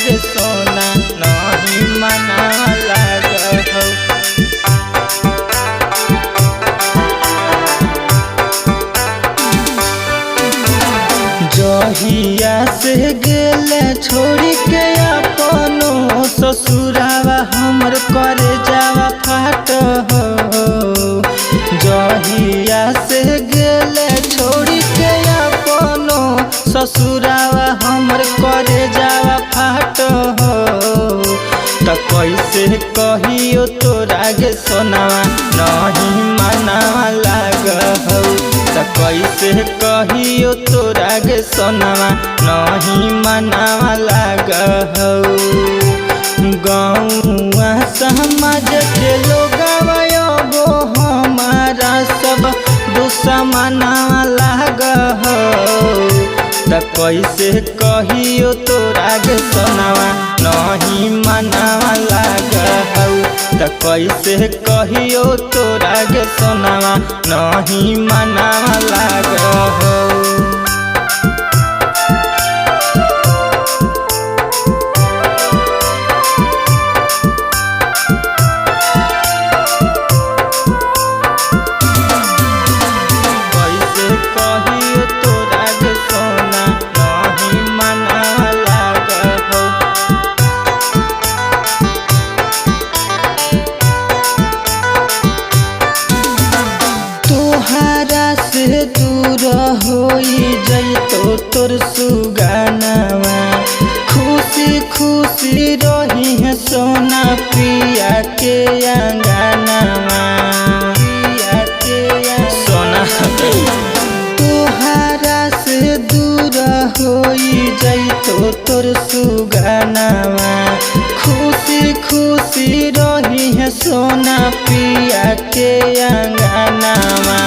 गे सोना नहीं मनावा लाग हो। जहिया से गेले छोड़ी के अपनो ससुरावा हमर करे जावा फाट हो। जहिया से गेले छोड़ी के अपनो ससुरावा हमर करे जावा फाट हो। त कैसे कहियो तोरा गे सोनावा नहीं मनावा लाग हो। त कैसे कहियो तोरा गे सोनावा नहीं मनावा लाग हो। गौआ समाज के लोगवा एगो हमारा सब दुश्मनवा लाग हो। त कैसे कहियो तोरा गे सोनावा नहीं मनावा लाग हो। त कैसे कहियो तोरा गे सोनावा नहीं मनावा लाग हो। दूर होई जइतो तोर सुगानावा खुशी खुशी रही है सोना पिया के अंगनावा। पिया के सोना तोहारा से दूर होई जइतो तोर सुगानावा खुशी खुशी रही है सोना पिया के अंगनावा।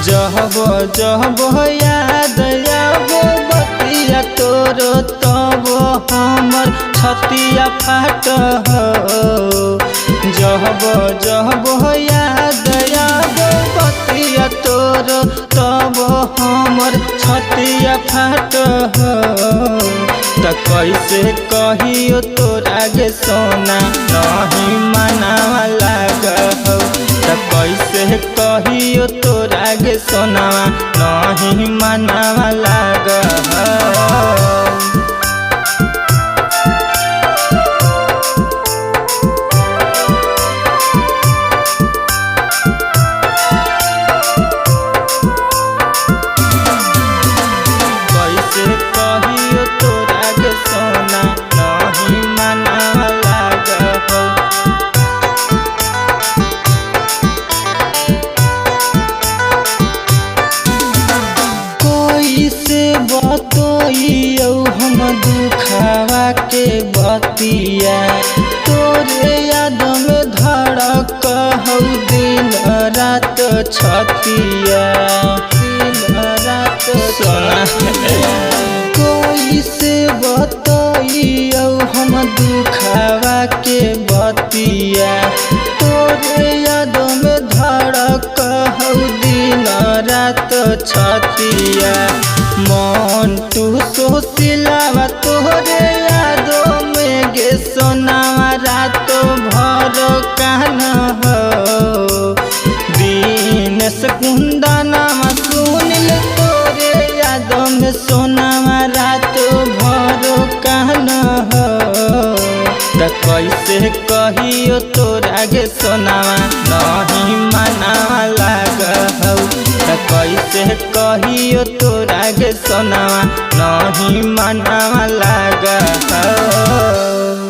जब जब याद आबो बतिया तोरो तब हमर छतिया फाट हो। जब जब याद आबो बतिया तोरो तब हमर छतिया फाट हो। त कैसे कहियो तोरा गे सोना नहीं मनावा लाग हो। त कैसे कहियो तोरा गे सोनावा नहीं मनावा लाग हो। बतइयो हम दुखावा के बतिया तोरे याद में धड़क हो दिन रात छतिया। दिन रात सोना कोई से बतइयो हम दुखावा के बतिया तोरे याद में धड़क हो दिन रात छतिया। मन तू सोसिलावा तोहरे यादों में गे सोनावा रातो भर कान हो। दिन से कुंदनावा सुनिल तोरे यादों में सोनावा रातो भर कान हो। त कैसे कहियो तोरा गे सोनावा नहीं मनावा लाग हो। त कैसे कहियो तोरा गे सोनावा नहीं मनावा लाग हो।